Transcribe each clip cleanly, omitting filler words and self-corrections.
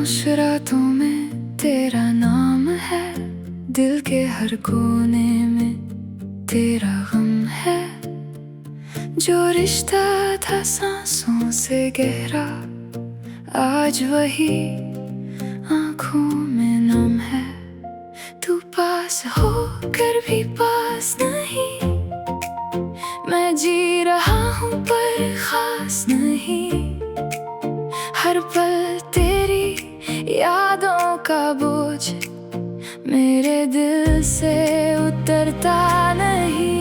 खामोश रातों में तेरा नाम है, दिल के हर कोने में तेरा गम है। जो रिश्ता था सांसों से गहरा, आज वही आंखों में नम है। तू पास होकर भी पास नहीं, मैं जी रहा हूँ पर खास नहीं। हर पल तेरी यादों का बोझ मेरे दिल से उतरता नहीं।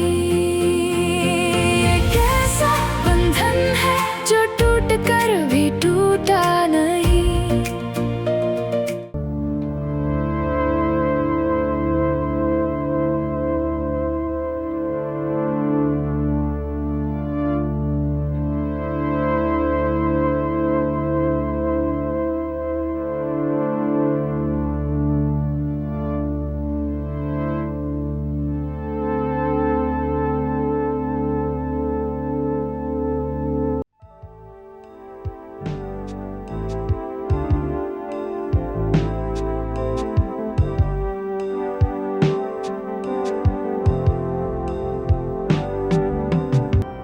ये कैसा बंधन है जो टूट कर भी टूटा नहीं।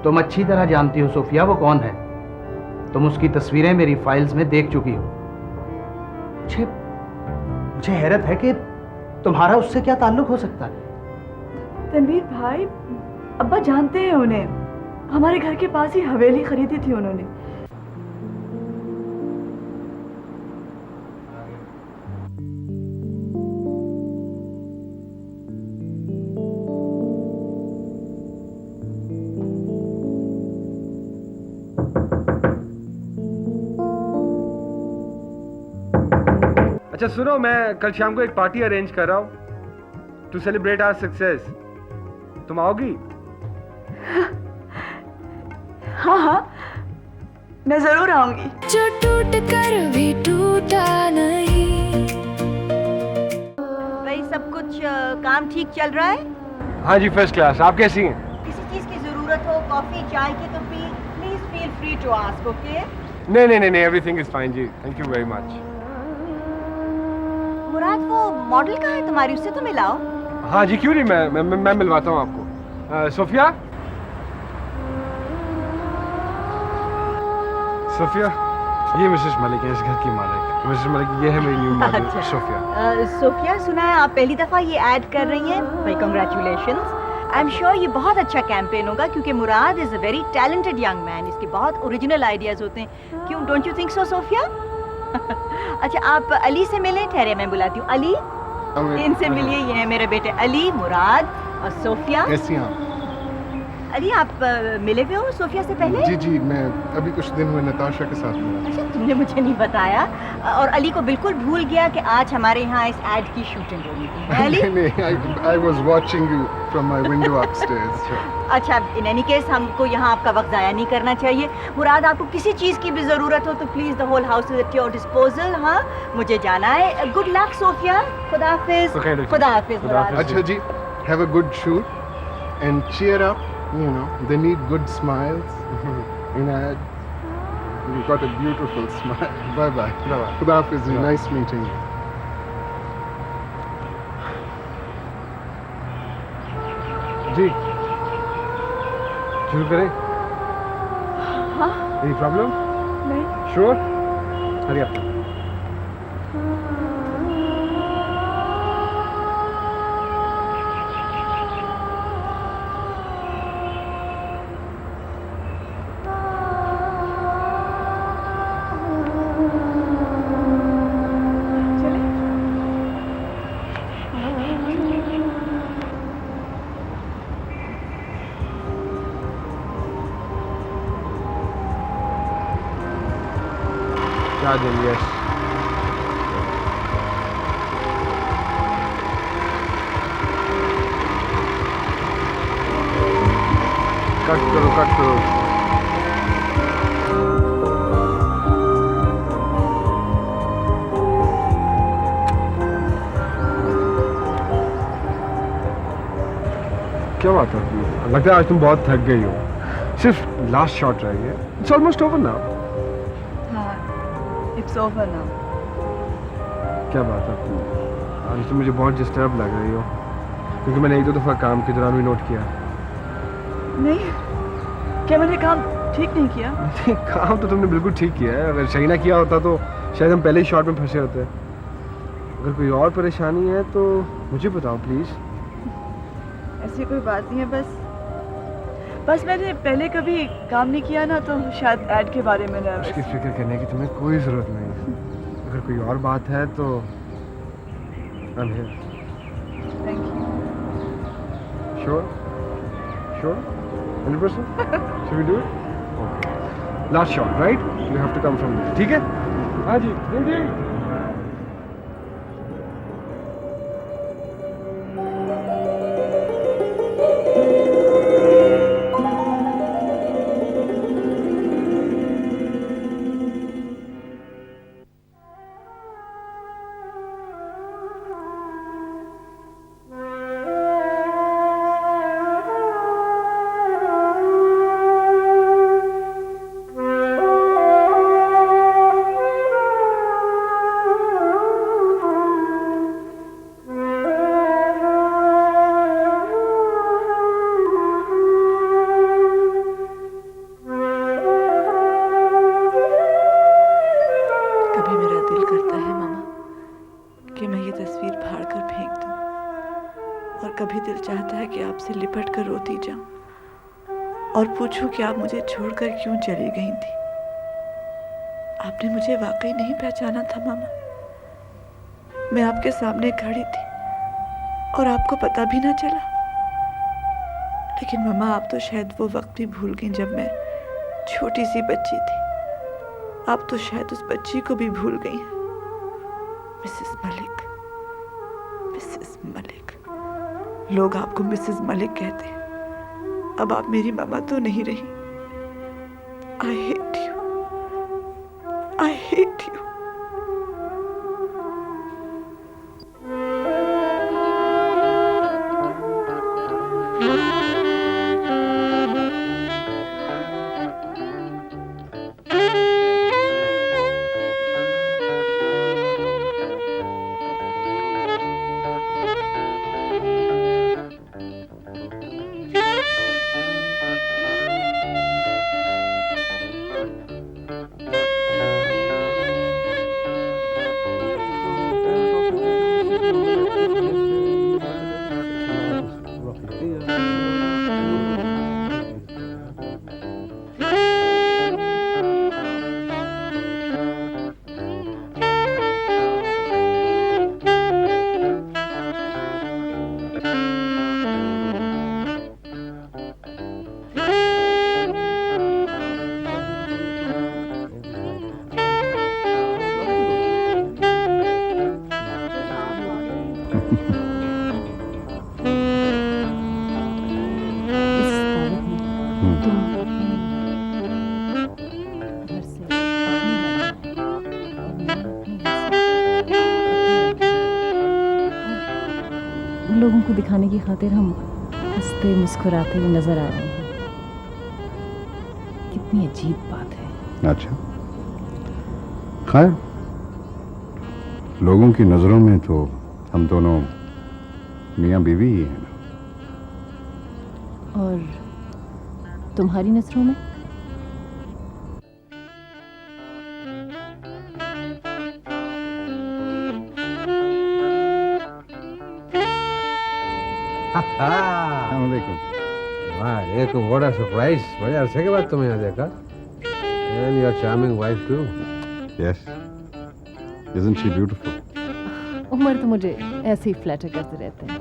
तुम अच्छी तरह जानती हो सोफिया वो कौन है। तुम उसकी तस्वीरें मेरी फाइल्स में देख चुकी हो। मुझे हैरत है कि तुम्हारा उससे क्या ताल्लुक हो सकता है। तनवीर भाई, अब्बा जानते हैं उन्हें, हमारे घर के पास ही हवेली खरीदी थी उन्होंने। अच्छा सुनो, मैं कल शाम को एक पार्टी अरेंज कर रहा हूँ टू सेलिब्रेट आवर सक्सेस। तुम आओगी? हाँ हाँ, मैं जरूर आऊंगी। जो टूट कर भी टूटा नहीं। भाई सब कुछ काम ठीक चल रहा है? हाँ जी, फर्स्ट क्लास। आप कैसी हैं? किसी चीज की जरूरत हो, कॉफी चाय की, तो please feel free to ask, okay? नहीं, एवरीथिंग इज फाइन जी, thank you very much. Murad, वो मॉडल कहाँ है तुम्हारी? उससे तो मिलाओ। हाँ जी, क्यों नहीं, मैं मिलवाता हूँ आपको। सोफिया, ये मिसेस मलिक है, इस घर की मालिक। मिसेस मलिक, ये है मेरी न्यू मॉडल। अच्छा। सोफिया। सोफिया, सुना है आप पहली दफा ये ऐड कर रही हैं? भाई कांग्रेचुलेशंस। आई एम श्योर ये बहुत अच्छा कैंपेन होगा, क्योंकि Murad is a very talented young man. इसके बहुत ओरिजिनल आइडियाज होते हैं। क्यों, don't you think so Sophia? अच्छा, आप अली से मिलें। ठहरे, मैं बुलाती हूँ। अली, इनसे मिलिए। ये है मेरे बेटे अली, मुराद और सोफिया। कैसी हैं आप? अली, आप मिले हुए हो सोफिया से पहले? जी जी, मैं अभी कुछ दिन हुए नताशा के साथ मिला। अच्छा, तुमने मुझे नहीं बताया। और अली को बिल्कुल भूल गया कि आज हमारे यहाँ इस एड की शूटिंग होनी थी। है अली? नहीं, I was watching you from my window upstairs. अच्छा, इन एनी केस हमको यहाँ आपका वक्त ज़ाया नहीं करना चाहिए। मुराद, आपको किसी चीज़ की भी ज़रूरत हो तो please, the whole house is at your disposal. हाँ, मुझे जाना है। Good luck Sophia. खुदा हाफिज। खुदा हाफिज मुराद। अच्छा जी, have a good shoot and cheer up. You know, they need good smiles. In ad, you got a beautiful smile. Bye bye. Khuda Hafiz. Nice meeting you. जी, शुरू करें? हाँ? Any problem? नहीं। Sure? हरी आप। Yes. Cut करो। क्या बात है? लगता है आज तुम बहुत थक गई हो। सिर्फ लास्ट शॉट रह गया। It's almost over now. हाँ, it's over now. क्या बात है, आज तो मुझे बहुत डिस्टर्ब लग रही हो, क्योंकि मैंने एक दो दफ़ा काम के दौरान भी नोट किया। नहीं, क्या मैंने काम ठीक नहीं किया? नहीं, काम तो तुमने बिल्कुल ठीक किया है। अगर सही ना किया होता तो शायद हम पहले ही शॉट में फंसे होते। अगर कोई और परेशानी है तो मुझे बताओ प्लीज़। ऐसी कोई बात नहीं है, बस मैंने पहले कभी काम नहीं किया ना, तो शायद ऐड के बारे में नर्वस। उसकी फिक्र करने की तुम्हें कोई ज़रूरत नहीं है। अगर कोई और बात है तो I'm here. Thank you. Sure? Sure? 100%? Should we do it? Okay. Last shot, right? You have to come from there. ठीक है? हाँ जी, ready? कभी मेरा दिल करता है मामा कि मैं ये तस्वीर फाड़ कर फेंक दूं, और कभी दिल चाहता है कि आपसे लिपट कर रोती जाऊं और पूछूं कि आप मुझे छोड़कर क्यों चली गई थी। आपने मुझे वाकई नहीं पहचाना था मामा। मैं आपके सामने खड़ी थी और आपको पता भी ना चला। लेकिन मामा, आप तो शायद वो वक्त भी भूल गई जब मैं छोटी सी बच्ची थी। आप तो शायद उस बच्ची को भी भूल गई हैं। Mrs Malik, Mrs Malik. लोग आपको मिसेस मलिक कहते हैं। अब आप मेरी मामा तो नहीं रही। I hate you, I hate you. लोगों को दिखाने की खातिर हम हंसते मुस्कुराते हुए नजर आ रहे हैं। कितनी अजीब बात है। अच्छा, खैर, लोगों की नजरों में तो हम दोनों मियाँ बीवी ही हैं। और तुम्हारी नजरों में? वाह, ये तो बड़ा सरप्राइज। बड़े अरसे के बाद तुम्हें यहाँ देखा। And your charming wife too. Yes. Isn't she beautiful? Umar तो मुझे ऐसे ही फ्लैटर करते रहते हैं।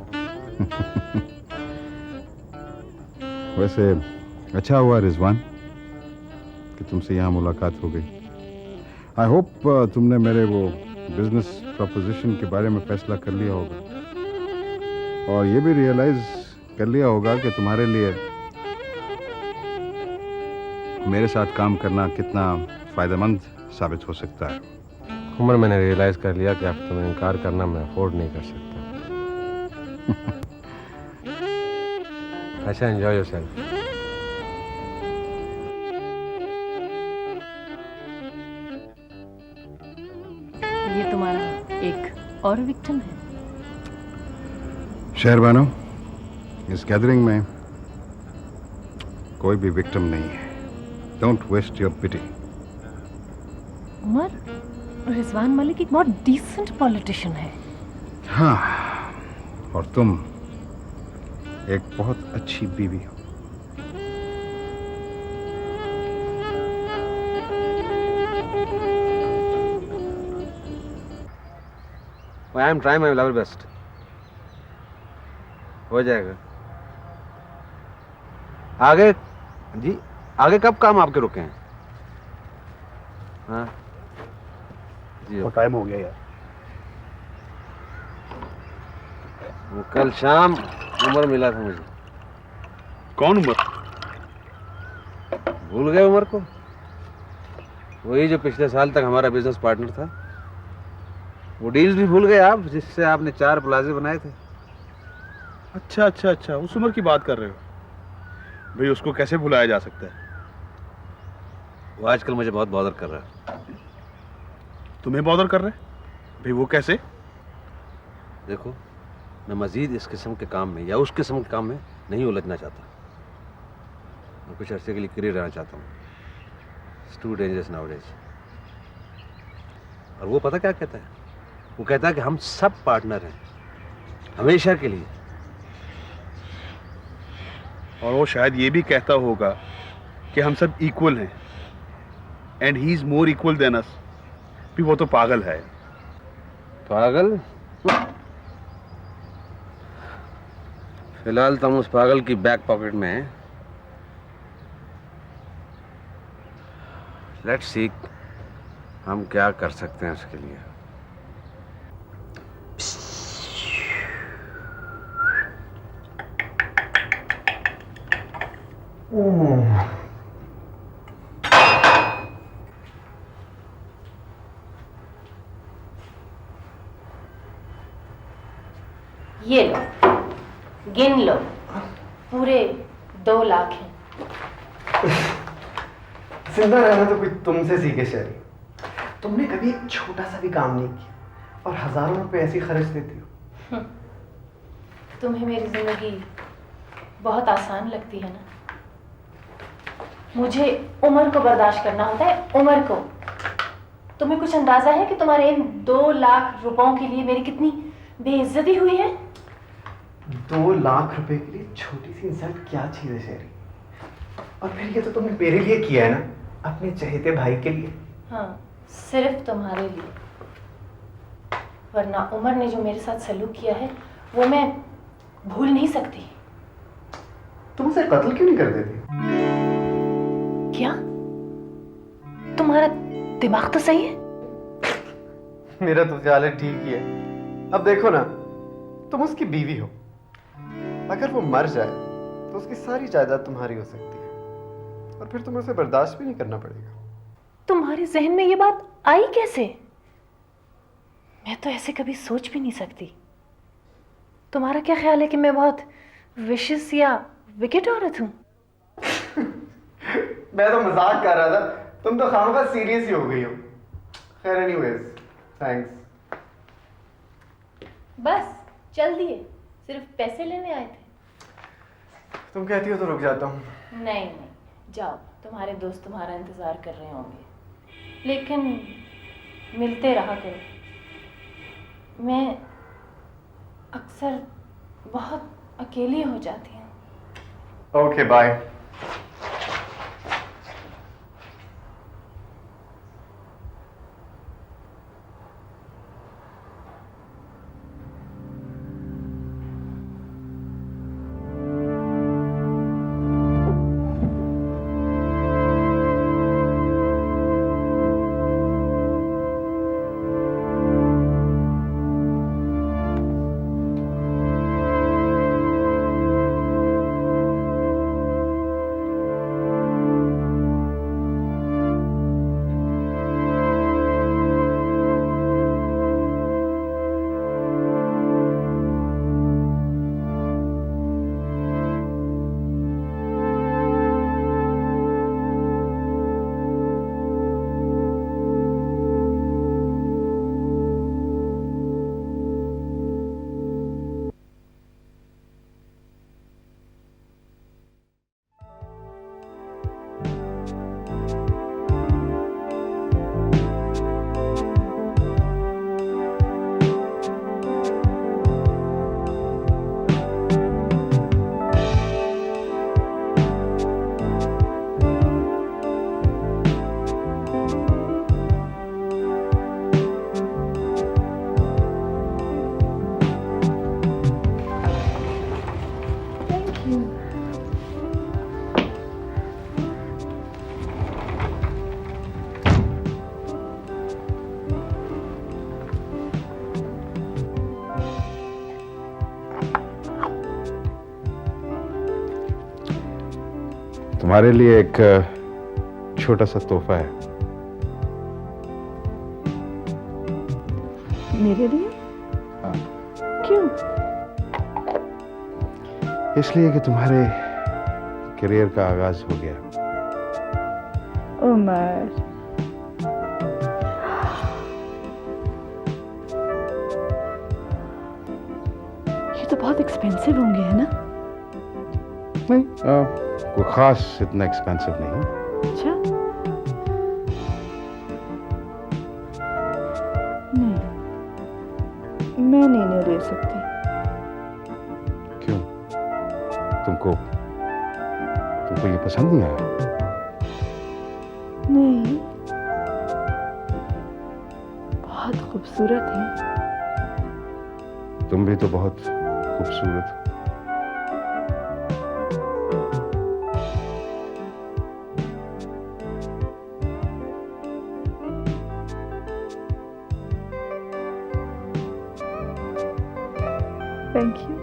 वैसे अच्छा हुआ रिजवान कि तुमसे यहाँ मुलाकात हो गई। आई होप तुमने मेरे वो बिजनेस प्रपोजिशन के बारे में फैसला कर लिया होगा, और ये भी रियलाइज कर लिया होगा कि तुम्हारे लिए मेरे साथ काम करना कितना फ़ायदेमंद साबित हो सकता है। उमर, मैंने रियलाइज कर लिया कि अब तुम्हें इनकार करना मैं अफोर्ड नहीं कर सकता। अच्छा, एंजॉय योरसेल्फ। ये तुम्हारा एक और विक्टिम है। शहरबानो, इस गैदरिंग में कोई भी विक्टिम नहीं है। डोंट वेस्ट योर पिटी। उमर, रिजवान मलिक एक बहुत डिसेंट पॉलिटिशियन है। हाँ, और तुम एक बहुत अच्छी बीवी हो। I am trying my level best. हो जाएगा। आगे जी, आगे कब काम आपके रुके हैं? हाँ जी, वो टाइम हो गया यार। वो कल शाम उमर मिला था मुझे। कौन उमर? भूल गए उमर को? वही जो पिछले साल तक हमारा बिजनेस पार्टनर था। वो डील्स भी भूल गए आप, जिससे आपने 4 प्लाजे बनाए थे। अच्छा अच्छा अच्छा, उस उमर की बात कर रहे हो? भाई उसको कैसे भुलाया जा सकता है? वो आजकल मुझे बहुत बॉदर कर रहा है। तुम्हें बॉदर कर रहे हैं? भाई वो कैसे? देखो, मैं मजीद इस किस्म के काम में या उस किस्म के काम में नहीं उलझना चाहता। मैं कुछ अर्से के लिए क्लियर रहना चाहता हूँ। It's too dangerous nowadays. और वो पता क्या कहता है? वो कहता है कि हम सब पार्टनर हैं, हमेशा के लिए। और वो शायद ये भी कहता होगा कि हम सब इक्वल हैं, and he is more equal than us. भी वो तो पागल है। पागल? फिलहाल तो हम उस पागल की बैक पॉकेट में हैं। लेट्स सी हम क्या कर सकते हैं उसके लिए। ये लो, गिन लो, पूरे 2 लाख हैं। जिंदा रहना तो कोई तुमसे सीखे शहरी। तुमने कभी एक छोटा सा भी काम नहीं किया और हजारों रुपए ऐसे ही खर्च देती हो। तुम्हें मेरी जिंदगी बहुत आसान लगती है ना? मुझे उमर को बर्दाश्त करना होता है, उमर को। तुम्हें कुछ अंदाजा है कि तुम्हारे इन 2 लाख रुपयों के लिए मेरी कितनी बेइज्जती हुई है? 2 लाख रुपए के लिए छोटी सी इंसल्ट क्या चीज है शहरी? और फिर ये तो तुमने मेरे लिए किया है ना, अपने चहेते भाई के लिए। हाँ, सिर्फ तुम्हारे लिए। वरना उमर ने जो मेरे साथ सलूक किया है वो मैं भूल नहीं सकती। तुम उसे कत्ल क्यों नहीं कर देती? क्या तुम्हारा दिमाग तो सही है? मेरा तो ख्याल है ठीक ही है। अब देखो ना, तुम उसकी बीवी हो। अगर वो मर जाए तो उसकी सारी जायदाद तुम्हारी हो सकती है, और फिर तुम्हें उसे बर्दाश्त भी नहीं करना पड़ेगा। तुम्हारे जहन में ये बात आई कैसे? मैं तो ऐसे कभी सोच भी नहीं सकती। तुम्हारा क्या ख्याल है कि मैं बहुत विशियस या विकेट औरत हूँ? मैं तो मजाक कर रहा था, तुम तो खामखा सीरियस ही हो गई हो। खैर एनीवेज, थैंक्स। बस चल दिए, सिर्फ पैसे लेने आए थे। तुम कहती हो तो रुक जाता हूँ। नहीं नहीं, जाओ, तुम्हारे दोस्त तुम्हारा इंतजार कर रहे होंगे। लेकिन मिलते रहा करो। मैं अक्सर बहुत अकेली हो जाती हूँ। Okay bye. तुम्हारे लिए एक छोटा सा तोहफा है। मेरे लिए? हाँ। क्यों? इसलिए कि तुम्हारे करियर का आगाज हो गया। उमर, ये तो बहुत एक्सपेंसिव होंगे, है ना? नहीं, कोई खास इतना एक्सपेंसिव नहीं। अच्छा, नहीं, मैं नहीं ले सकती। क्यों? तुमको ये पसंद नहीं आया? नहीं, बहुत खूबसूरत है। तुम भी तो बहुत खूबसूरत हो। Thank you.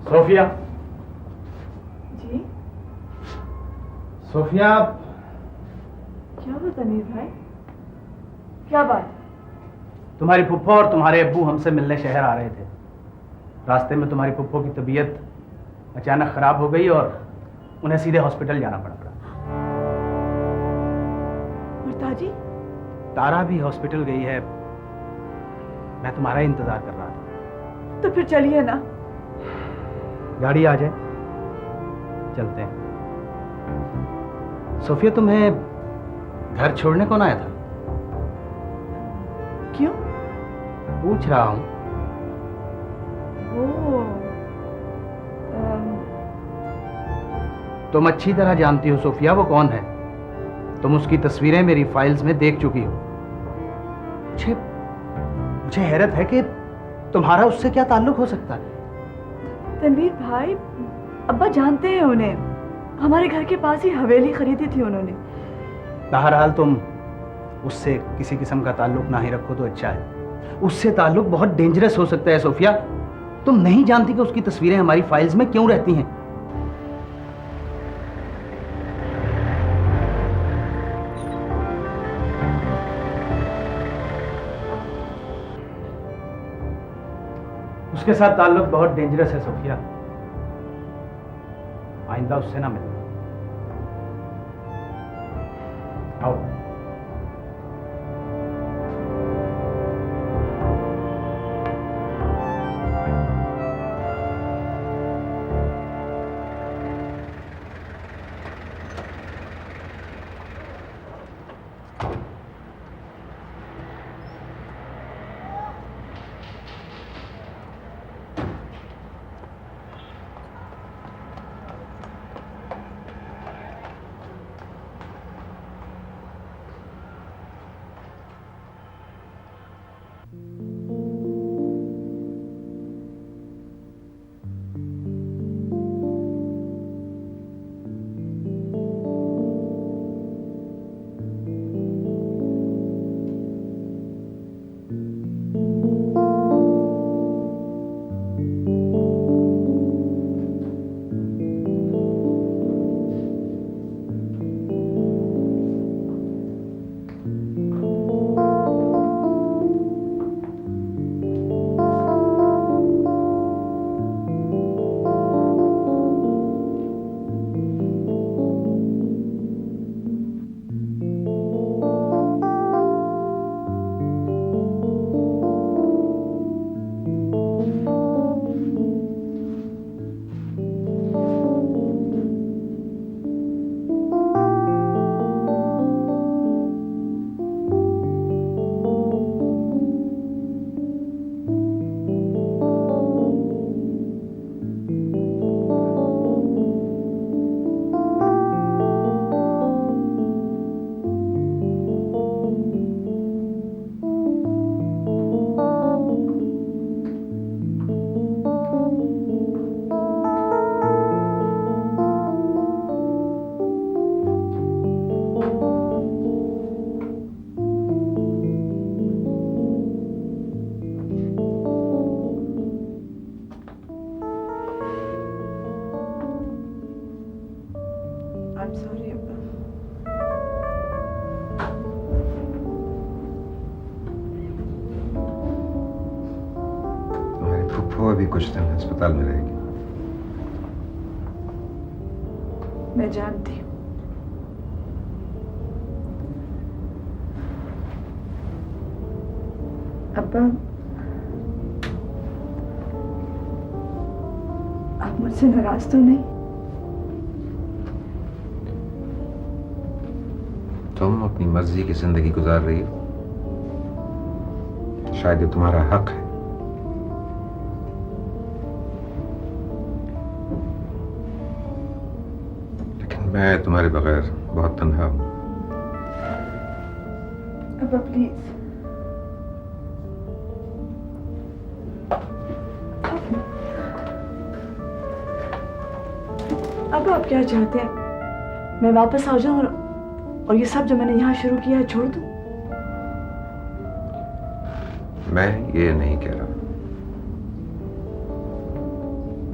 सोफिया, जी सोफिया, क्या हुआ तनीर भाई? क्या बात? तुम्हारी फुफ्फो और तुम्हारे अब्बू हमसे मिलने शहर आ रहे थे। रास्ते में तुम्हारी फुफ्फो की तबीयत अचानक खराब हो गई और उन्हें सीधे हॉस्पिटल जाना पड़ा। और ताजी? तारा भी हॉस्पिटल गई है। मैं तुम्हारा इंतजार कर रहा था। तो फिर चलिए ना। गाड़ी आ जाए, चलते हैं। सोफिया, तुम्हें घर छोड़ने कौन आया था? क्यों? पूछ रहा हूं। तुम अच्छी तरह जानती हो सोफिया वो कौन है। तुम उसकी तस्वीरें मेरी फाइल्स में देख चुकी हो। मुझे हैरत है कि तुम्हारा उससे क्या ताल्लुक हो सकता है। तनवीर भाई, अब्बा जानते हैं उन्हें। हमारे घर के पास ही हवेली खरीदी थी उन्होंने। बहरहाल तुम उससे किसी किस्म का ताल्लुक ना ही रखो तो अच्छा है। उससे ताल्लुक बहुत डेंजरस हो सकता है सोफिया। तुम नहीं जानती कि उसकी तस्वीरें हमारी फाइल्स में क्यों रहती हैं। उसके साथ ताल्लुक बहुत डेंजरस है सोफिया। आइंदा उससे ना मिलना। आओ। फुफ्फो अभी कुछ दिन अस्पताल में रहेगी। मैं जानती हूँ। अब्बा, आप मुझसे नाराज तो नहीं? तुम अपनी मर्जी की जिंदगी गुजार रही हो, शायद ये तुम्हारा हक है। लेकिन मैं तुम्हारे बगैर बहुत तन्हा हूं। अब्बा प्लीज, अब आप क्या चाहते हैं? मैं वापस आ जाऊं और ये सब जो मैंने यहाँ शुरू किया है छोड़ दूं? मैं ये नहीं कह रहा।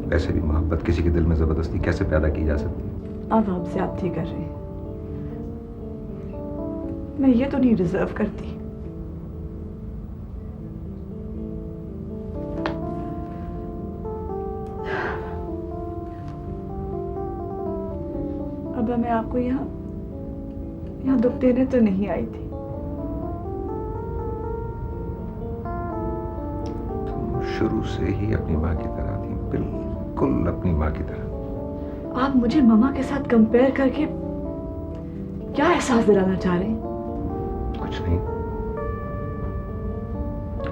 वैसे भी मोहब्बत किसी के दिल में जबरदस्ती कैसे पैदा की जा सकती है? अब आप ज्यादती कर रहे हैं। मैं ये तो नहीं डिजर्व करती। अब मैं आपको यहाँ दुख देने तो नहीं आई थी। तुम शुरू से ही अपनी माँ की तरह थी, बिल्कुल अपनी माँ की तरह। आप मुझे मम्मा के साथ कंपेयर करके क्या एहसास दिलाना चाह रहे हैं? कुछ नहीं,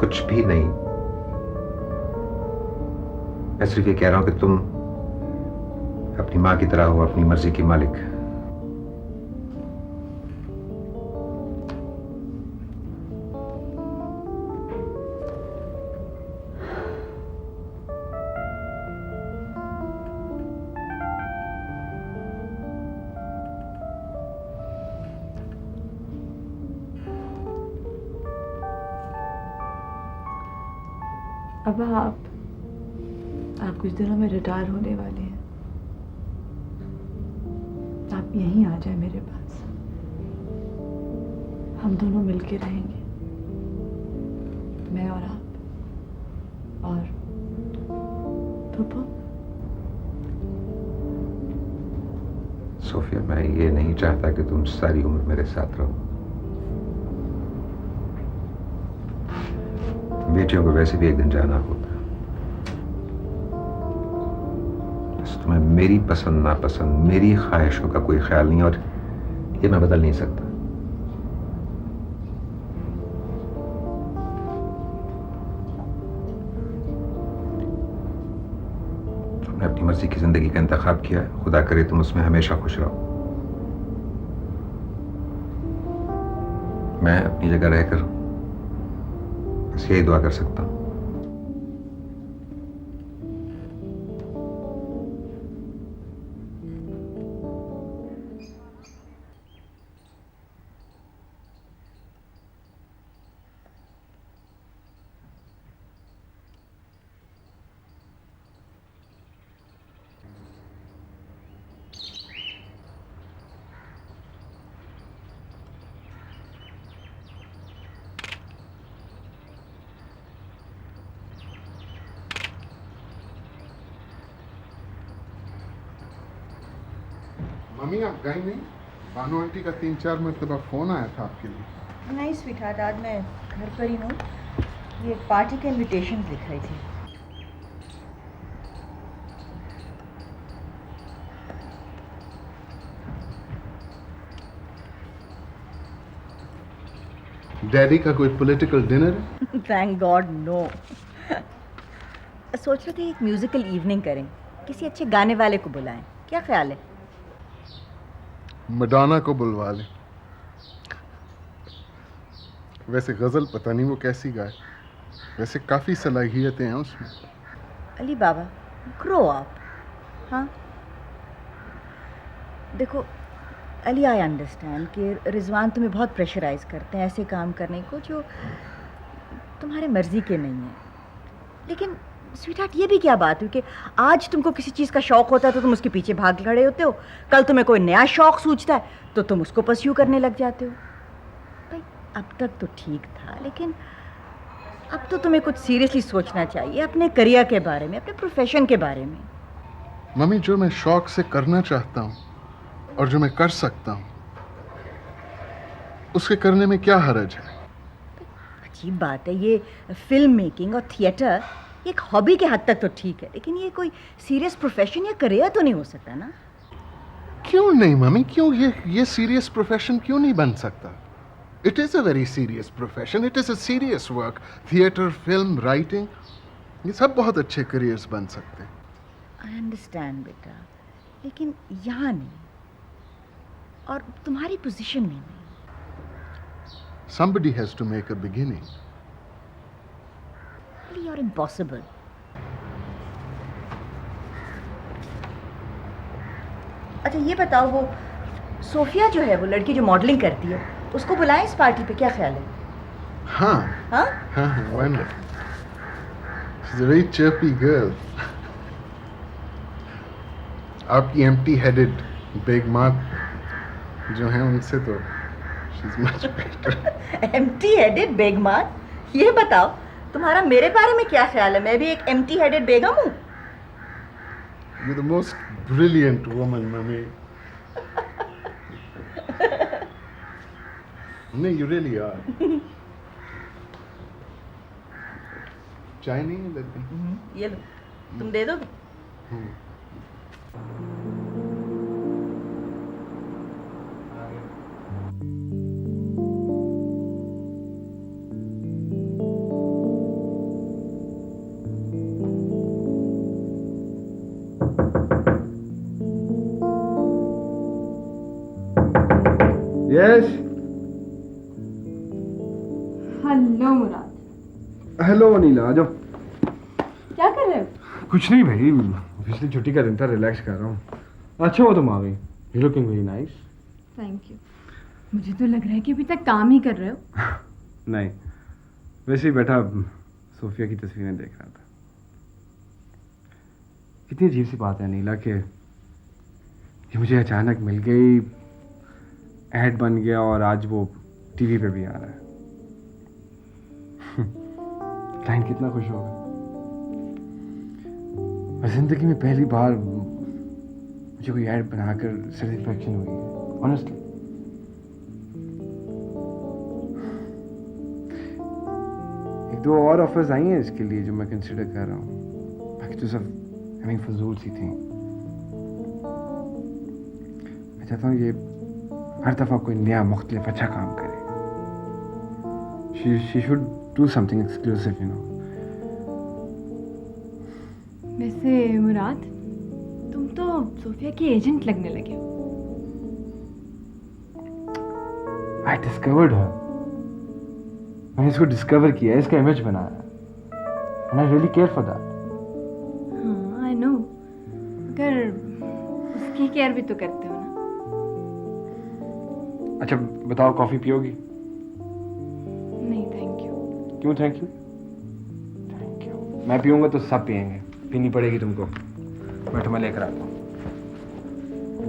कुछ भी नहीं। मैं सिर्फ ये कह रहा हूं कि तुम अपनी माँ की तरह हो, अपनी मर्जी की मालिक। अब आप कुछ दिनों में रिटायर होने वाले हैं। आप यहीं आ जाए मेरे पास, हम दोनों मिलके रहेंगे, मैं और आप और पप्पू। सोफिया, मैं ये नहीं चाहता कि तुम सारी उम्र मेरे साथ रहो। बेटियों को वैसे भी एक दिन जाना होता। बस तुम्हें मेरी पसंद नापसंद, मेरी ख्वाहिशों का कोई ख्याल नहीं, और ये मैं बदल नहीं सकता। तुमने अपनी मर्जी की जिंदगी का इंतखाब किया है, खुदा करे तुम उसमें हमेशा खुश रहो। मैं अपनी जगह रहकर बस यही दुआ कर सकता हूं। मम्मी आप गई नहीं? बानो आंटी का 3-4 मरतबा फ़ोन आया था आपके लिए। नहीं स्वीटहार्ट, आज मैं घर पर ही हूँ। ये पार्टी के इनविटेशन लिख रही थी। डैडी का कोई पॉलिटिकल डिनर है? Thank God no. सोच रहे थे एक म्यूजिकल इवनिंग करें, किसी अच्छे गाने वाले को बुलाएं, क्या ख्याल है? मडोना को बुलवा लें। वैसे गज़ल पता नहीं वो कैसी गाए, वैसे काफ़ी सलाहियतें हैं उसमें। अली बाबा, ग्रो अप। हाँ देखो अली, आई अंडरस्टैंड कि रिजवान तुम्हें बहुत प्रेशराइज करते हैं ऐसे काम करने को जो तुम्हारे मर्जी के नहीं है। लेकिन स्वीटहार्ट, ये भी क्या बात हुई कि आज तुमको किसी चीज़ का शौक़ होता है तो तुम उसके पीछे भाग खड़े होते हो, कल तुम्हें कोई नया शौक़ सूझता है तो तुम उसको परस्यू करने लग जाते हो। भाई अब तक तो ठीक था, लेकिन अब तो तुम्हें कुछ सीरियसली सोचना चाहिए अपने करियर के बारे में, अपने प्रोफेशन के बारे में। मम्मी, जो मैं शौक से करना चाहता हूँ और जो मैं कर सकता हूँ, उसके करने में क्या हर्ज है? अजीब बात है, ये फिल्म मेकिंग और थिएटर एक हॉबी के हद तक तो ठीक है, लेकिन ये कोई सीरियस प्रोफेशन या करियर तो नहीं हो सकता ना। क्यों नहीं मम्मी, क्यों ये सीरियस प्रोफेशन क्यों नहीं बन सकता? It is a very serious profession, it is a serious work. Theatre, film, writing, ये सब बहुत अच्छे करियर्स बन सकते हैं। आई अंडरस्टैंड बेटा, लेकिन यहाँ नहीं, और तुम्हारी पोजीशन में नहीं। Somebody has to make a beginning. You're impossible. अच्छा ये बताओ, वो सोफिया जो है, वो लड़की जो मॉडलिंग करती है, उसको बुलाएं इस पार्टी पे, क्या ख्याल है? हाँ हाँ हाँ, why not? She's a very chirpy girl. आपकी empty-headed big mouth जो है उनसे तो she's much better. empty-headed बेगमान? ये बताओ तुम्हारा मेरे बारे में क्या ख्याल है? मैं भी एक empty-headed बेगम हूँ? You're the most brilliant woman, mummy. No, you really are. चाय नहीं है लड़की? ये लो, तुम दे दोगे? यस। हेलो मुराद। हेलो अनीला, आ जाओ। क्या कर रहे हो? कुछ नहीं भाई, पिछली छुट्टी का दिन था, रिलैक्स कर रहा हूँ। अच्छा हो तुम आ गई, you looking very nice. Thank you. मुझे तो लग रहा है कि अभी तक काम ही कर रहे हो। नहीं, वैसे ही बैठा सोफिया की तस्वीरें देख रहा था। कितनी अजीब सी बात है अनीला कि ये मुझे अचानक मिल गई, ऐड बन गया और आज वो टीवी पे भी आ रहा है। क्लाइंट कितना खुश होगा। और जिंदगी में पहली बार मुझे कोई ऐड बनाकर सेटिस्फैक्शन हुई है, ऑनेस्टली। एक दो और ऑफर्स आई हैं इसके लिए जो मैं कंसिडर कर रहा हूँ, बाकी तो सब हमें फजूल सी थी। मैं चाहता हूँ ये हर दफ़ा कोई नया मुख्तलिफ अच्छा काम करे। She should do something exclusive, you know. वैसे मुराद, तुम तो सोफिया की एजेंट लगने लगे हो। I discovered her. मैंने इसको डिस्कवर किया, इसका इमेज बनाया, and I really care for that. हाँ, I know. मगर उसकी केयर भी तो करते हो ना। अच्छा बताओ, कॉफी पियोगी? नहीं थैंक यू। क्यों थैंक यू? Thank you. मैं पीऊंगा तो सब पियेंगे, पीनी पड़ेगी तुमको। बैठो मैं लेकर आता हूँ।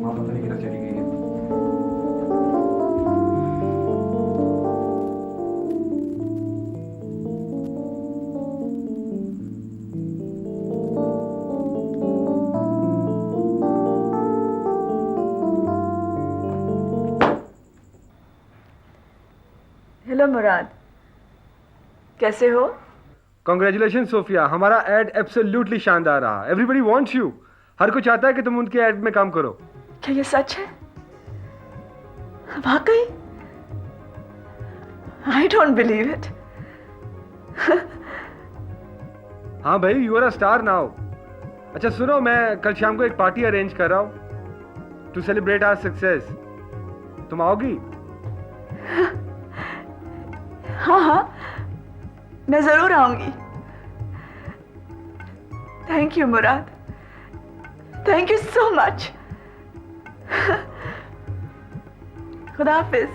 माँ पता नहीं किधर चली गई है। हेलो मुराद, कैसे हो? Congratulations सोफिया, हमारा एड एब्सोल्युटली शानदार रहा। Everybody wants you. हर कोई चाहता है कि तुम उनके एड में काम करो। क्या ये सच है? वाकई? I don't believe it. हाँ भाई, you are a star now. अच्छा सुनो, मैं कल शाम को एक पार्टी अरेंज कर रहा हूँ टू सेलिब्रेट आवर सक्सेस। तुम आओगी? हाँ हाँ, मैं जरूर आऊंगी। Thank you Murad, thank you so much. खुदा हाफिज।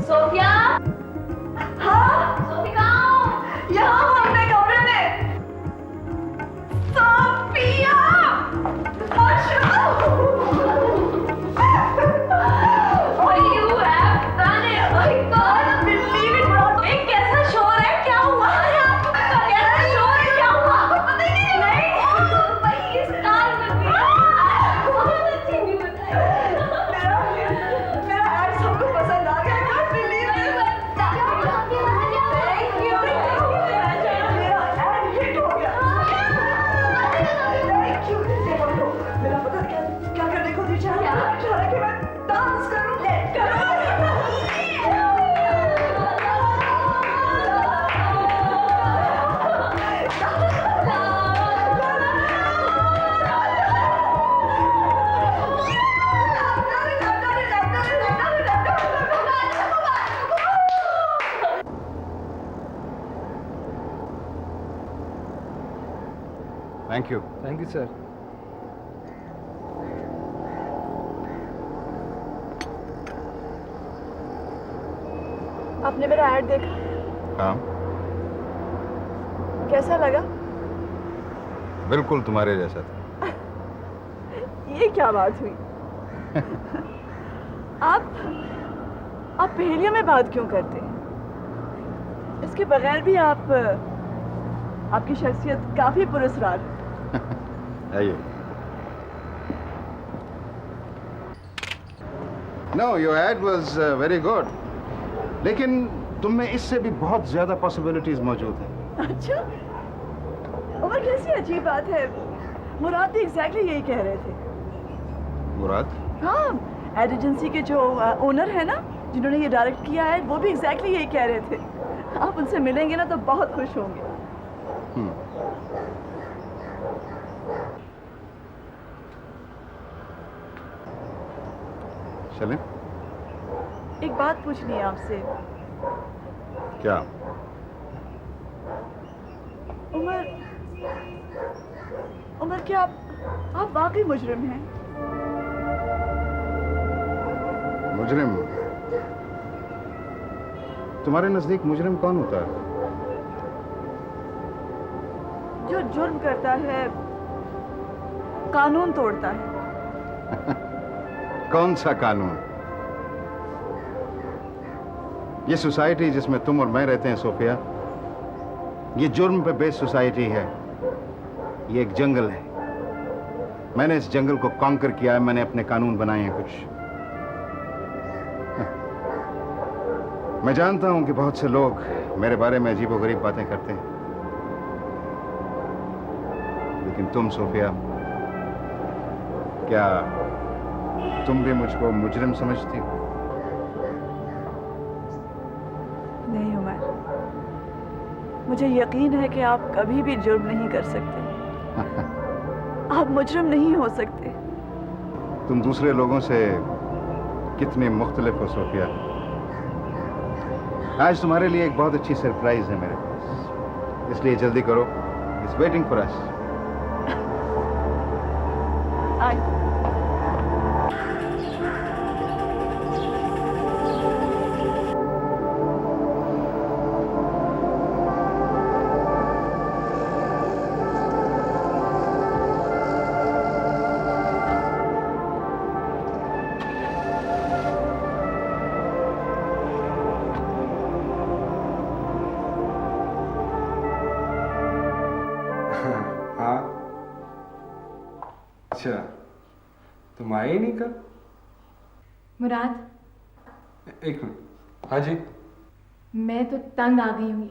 सोफिया, हाँ सोफी कहाँ हो? यहाँ हूँ, अपने कमरे में। Sophia! Ashu! Thank you. Thank you sir. आपने मेरा ऐड देखा? हाँ, कैसा लगा? बिल्कुल तुम्हारे जैसा था। ये क्या बात हुई? आप पहेलियों में बात क्यों करते हैं? इसके बगैर भी आपकी शख्सियत काफी पुरस्कार है। आइए। No, your ad was very good, लेकिन तुम में इससे भी बहुत ज्यादा पॉसिबिलिटीज मौजूद हैं। अच्छा, उमर कैसी अजीब बात है। मुराद भी एग्जैक्टली यही कह रहे थे। मुराद? हाँ, एड एजेंसी के जो ओनर है ना, जिन्होंने ये डायरेक्ट किया है, वो भी एग्जैक्टली यही कह रहे थे। आप उनसे मिलेंगे ना तो बहुत खुश होंगे। चलें? एक बात पूछनी है आपसे। क्या? उमर क्या आप वाकई मुजरिम हैं? मुजरिम? तुम्हारे नजदीक मुजरिम कौन होता है? जो जुर्म करता है, कानून तोड़ता है। कौन सा कानून? ये सोसाइटी जिसमें तुम और मैं रहते हैं सोफिया, ये जुर्म पे बेस्ड सोसाइटी है। ये एक जंगल है। मैंने इस जंगल को कॉन्कर किया है। मैंने अपने कानून बनाए हैं कुछ। मैं जानता हूं कि बहुत से लोग मेरे बारे में अजीबोगरीब बातें करते हैं, लेकिन तुम सोफिया, क्या तुम भी मुझको मुजरिम समझती हो? नहीं उमर, मुझे यकीन है कि आप कभी भी जुर्म नहीं कर सकते। आप मुजरिम नहीं हो सकते। तुम दूसरे लोगों से कितने मुख्तलिफ हो सोफिया। आज तुम्हारे लिए एक बहुत अच्छी सरप्राइज है मेरे पास, इसलिए जल्दी करो। It's waiting for us. अच्छा, तुम आए ही नहीं कल? मुराद, एक मिनट। हाँ जी। मैं तो तंग आ गई हूँ।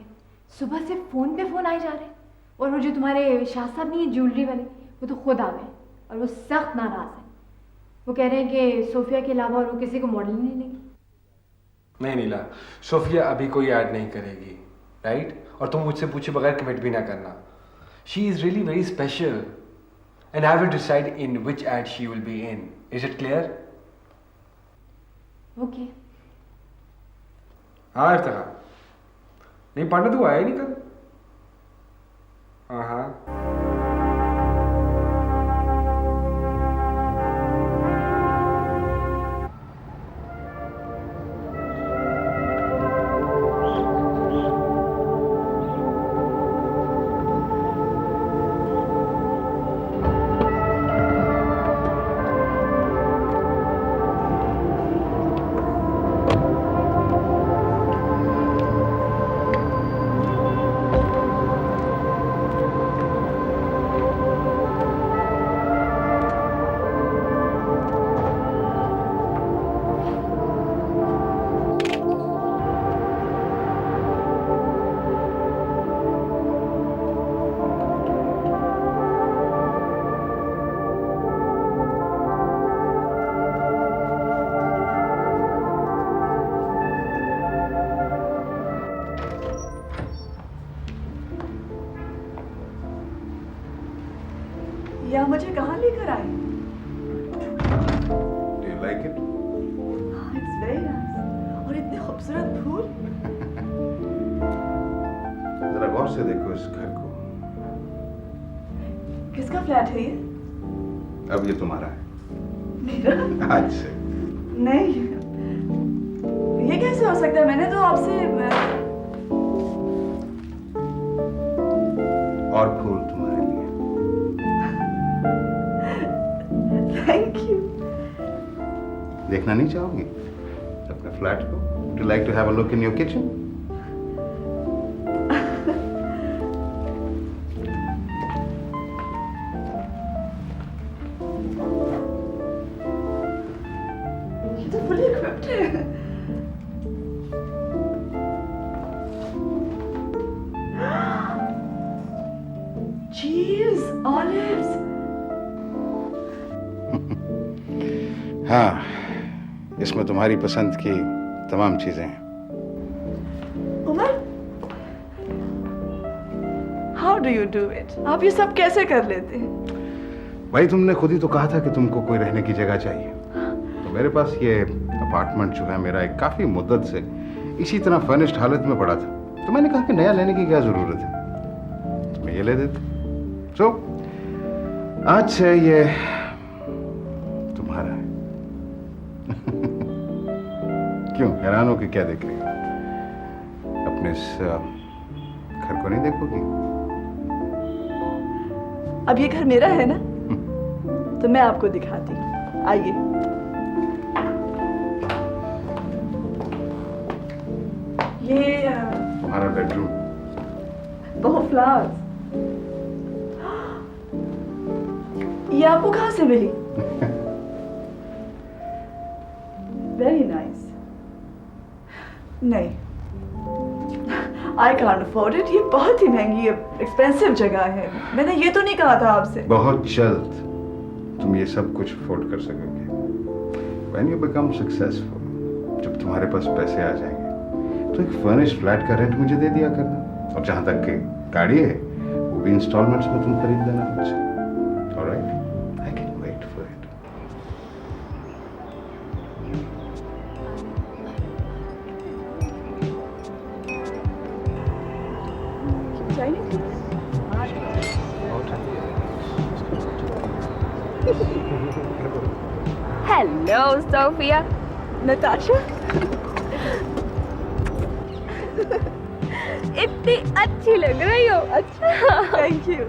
सुबह से फोन पे फोन आए जा रहे हैं, और वो जो तुम्हारे शाह साहब नहीं है ज्वेलरी वाले, वो तो खुद आ गए और वो सख्त नाराज हैं। वो कह रहे हैं कि सोफिया के अलावा और वो किसी को मॉडल नहीं लेंगे। नहीं नीला, सोफिया अभी कोई ऐड नहीं करेगी, राइट? और तुम मुझसे पूछे बगैर कमिट भी ना करना। She is really very special and I will decide in which ad she will be in. Is it clear? Okay. हाँ इफ्तिखार, नहीं पढ़ना तू आया ही नहीं कल। हाँ। या मुझे कहाँ लेकर आए? Do you like it? It's very nice. और इतने खूबसूरत फूल। जरा गौर से देखो इस घर को। किसका फ्लैट है ये? अब ये तुम्हारा है मेरा? आज से। नहीं, ये कैसे हो सकता है? मैंने तो आपसे और फूल तुम्हारे लिए। Thank you. देखना नहीं चाहोगी अपने फ्लैट को? Would you like to have a look in your kitchen? ये तो fully equipped है। Cheese, olives. हाँ, इसमें तुम्हारी पसंद की तमाम चीजें हैं। Umar, how do you do it? आप ये सब कैसे कर लेते हैं? भाई तुमने खुद ही तो कहा था कि तुमको कोई रहने की जगह चाहिए, तो मेरे पास ये अपार्टमेंट जो है मेरा एक काफी मुद्दत से इसी तरह फर्निश्ड हालत में पड़ा था, तो मैंने कहा कि नया लेने की क्या जरूरत है, तुम्हें ये ले देते। सो आज से ये तुम्हारा है। क्यों हैरान हो कि क्या देख रही हो? अपने इस घर को नहीं देखोगी? अब ये घर मेरा है ना, तो मैं आपको दिखाती हूँ। आइए। ये तुम्हारा बेडरूम। बहुत फ्लावर्स। ये आपको कहाँ से मिली? Very nice. नहीं, आई कांट अफोर्ड इट। ये बहुत ही महंगी एक्सपेंसिव जगह है। मैंने ये तो नहीं कहा था आपसे। बहुत जल्द तुम ये सब कुछ अफोर्ड कर सकोगे। When you become successful, जब तुम्हारे पास पैसे आ जाएंगे, तो एक फर्निश्ड फ्लैट का रेंट मुझे दे दिया करना, और जहाँ तक कि गाड़ी है वो भी इंस्टॉलमेंट्स में तुम खरीद देना मुझसे। Alright? I can wait for it. Hello Sophia. Natasha, इतनी अच्छी लग रही हो। अच्छा, thank you.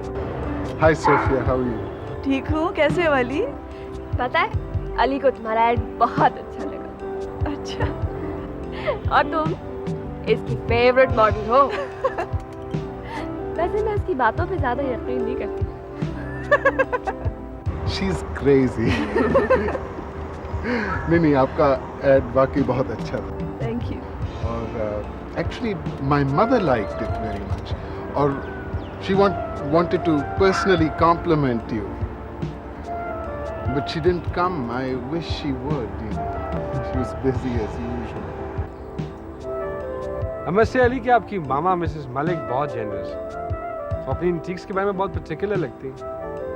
Hi Sophia, how are you? ठीक हूँ। कैसे वाली? पता है अली को तुम्हारा ऐड बहुत अच्छा लगा। अच्छा। और तुम इसकी फेवरेट मॉडल हो। वैसे मैं इसकी बातों पे ज्यादा यकीन नहीं करती। She's crazy. नहीं, आपका एड वाकई बहुत अच्छा था। Thank you. और actually my mother liked it very much, और she wanted to personally compliment you, but she didn't come. I wish she would, you know. She was busy as usual. I must say Ali कि आपकी मामा Mrs Malik बहुत generous है, वो अपनी इंटीक्स के बारे में बहुत पर्टिकुलर लगती है।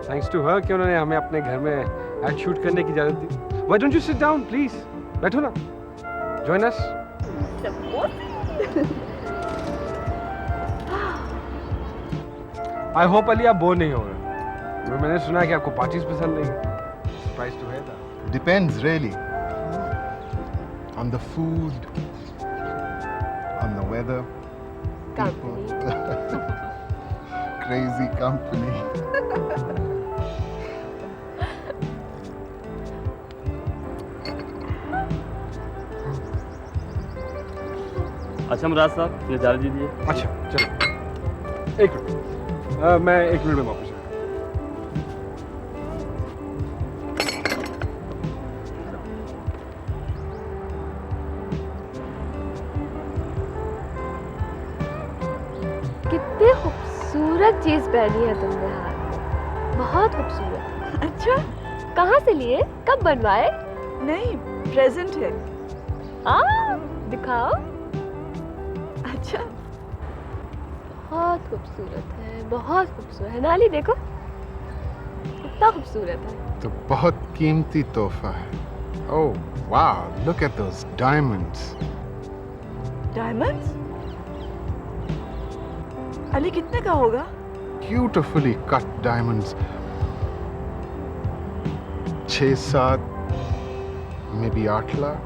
थैंक्स टू हर कि उन्होंने हमें अपने घर में एड शूट करने की इजाज़त दी। Why don't you sit down, please? बैठो ना, join us. I hope Ali आप बोर नहीं हो रहे। मैंने सुना है कि आपको पार्टीज पसंद नहीं है। Surprised to hear that. Depends really on the food, on the weather, people, crazy company. अच्छा मुराद साहब, ये इजाज़त दीजिए। अच्छा चलो, एक मिनट, मैं 1 मिनट में वापस आऊँगा। कितनी खूबसूरत चीज पहनी है तुमने हाथ, बहुत खूबसूरत। अच्छा, कहाँ से लिए, कब बनवाए? नहीं, प्रेजेंट है। दिखाओ। अच्छा, बहुत खूबसूरत है, बहुत खूबसूरत है। नाली देखो कितना खूबसूरत है। तो बहुत कीमती तोहफा है। Oh wow, look at those diamonds. Diamonds? Ali कितने का होगा? beautifully cut diamonds. 6-7, maybe 8 lakh.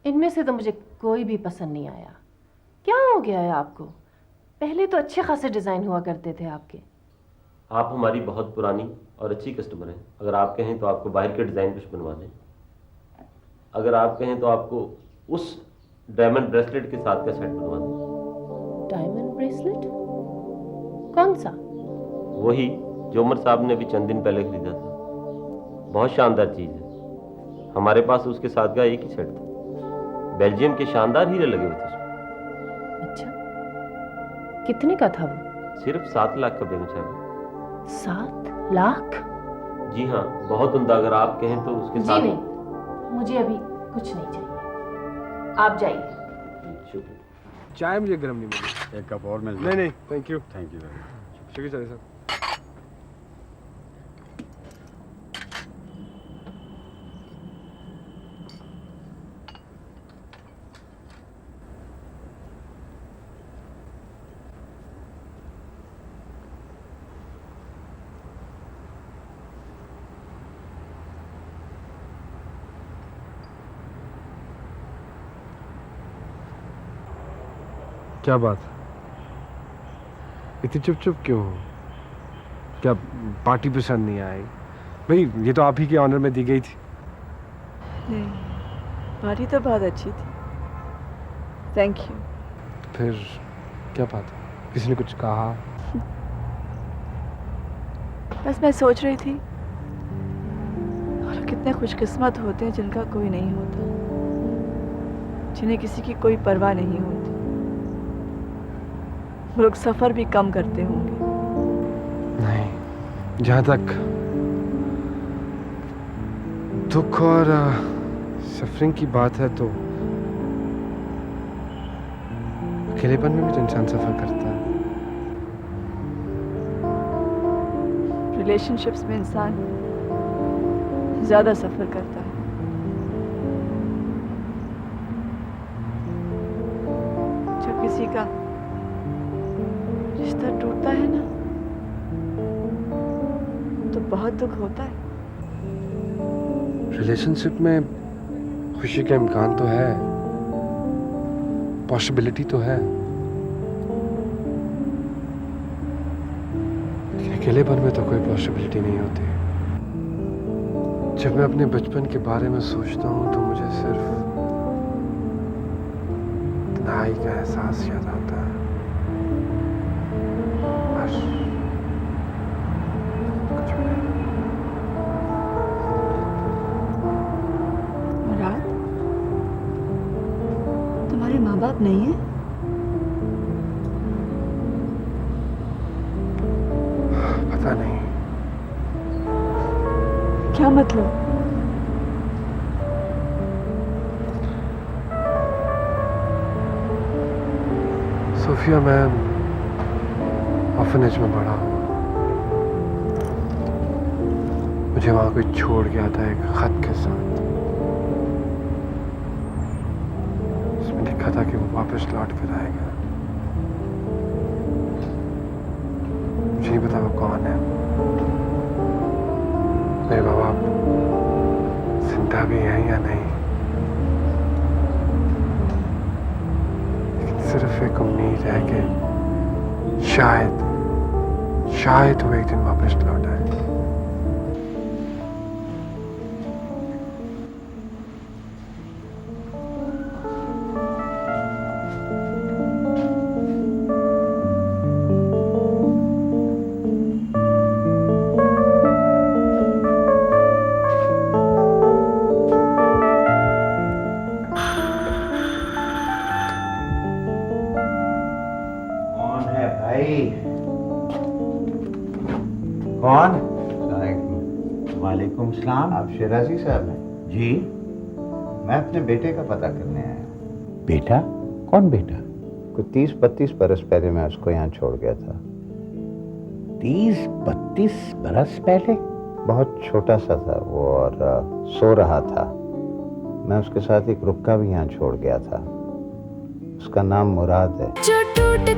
इनमें से तो मुझे कोई भी पसंद नहीं आया। क्या हो गया है आपको? पहले तो अच्छे खासे डिज़ाइन हुआ करते थे आपके। आप हमारी बहुत पुरानी और अच्छी कस्टमर हैं। अगर आप कहें तो आपको बाहर के डिज़ाइन कुछ बनवा दें। अगर आप कहें तो आपको उस डायमंड ब्रेसलेट के साथ का सेट बनवा दें। Diamond bracelet? कौन सा? वही जो उमर साहब ने अभी चंद दिन पहले खरीदा था। बहुत शानदार चीज़ है। हमारे पास उसके साथ का एक ही सेट था। बेल्जियम के शानदार हीरे लगे हुए थे उसमें। अच्छा, कितने का था वो? सिर्फ 7 लाख का बेगम साहब। 7 लाख? जी हाँ, बहुत उम्दा। अगर आप कहें तो उसके साथ। जी नहीं, मुझे अभी कुछ नहीं चाहिए, आप जाइए। शुक्रिया। चाय मुझे गर्म नहीं मिली। एक कप और मिल नहीं नहीं, thank you. Thank you very much. शुक्रिया चाचा साहब। क्या बात? इतनी चुप चुप क्यों हो? क्या पार्टी पसंद नहीं आई? भाई ये तो आप ही के ऑनर में दी गई थी। नहीं, पार्टी तो बहुत अच्छी थी, थैंक यू। फिर क्या बात? किसी ने कुछ कहा? बस मैं सोच रही थी और कितने खुशकिस्मत होते हैं जिनका कोई नहीं होता, जिन्हें किसी की कोई परवाह नहीं होती। वो लोग सफ़र भी कम करते होंगे। नहीं, जहाँ तक दुख और सफरिंग की बात है तो अकेलेपन में भी तो इंसान सफ़र करता है। रिलेशनशिप्स में इंसान ज़्यादा सफ़र करता है। जब किसी का रिश्ता टूटता है ना तो बहुत दुख होता है। रिलेशनशिप में खुशी का इम्कान तो है, पॉसिबिलिटी तो है, लेकिन अकेलेपन में तो कोई पॉसिबिलिटी नहीं होती। जब मैं अपने बचपन के बारे में सोचता हूँ तो मुझे सिर्फ तन्हाई का एहसास याद आता है। बस कुछ भी नहीं। मुराद, तुम्हारे माँ बाप नहीं हैं? पता नहीं। क्या मतलब? सोफिया, मैं ऑर्फनेज में पढ़ा। मुझे वहां कोई छोड़ गया था एक खत के साथ। उसमें लिखा था कि वो वापस लौट कर आएगा। मुझे नहीं पता वो कौन है। मेरे माँ बाप जिंदा भी हैं या नहीं, लेकिन सिर्फ एक उम्मीद है कि शायद वो एक दिन वापस लौट आए। कौन? वालेकुम सलाम। आप शेराजी साहब हैं? जी, मैं अपने बेटे का पता करने आया। बेटा? कौन बेटा? कुछ 30-32 बरस पहले मैं उसको यहाँ छोड़ गया था। 30-32 बरस पहले? बहुत छोटा सा था वो और सो रहा था। मैं उसके साथ एक रुक्का भी यहाँ छोड़ गया था। उसका नाम मुराद है। जो टूट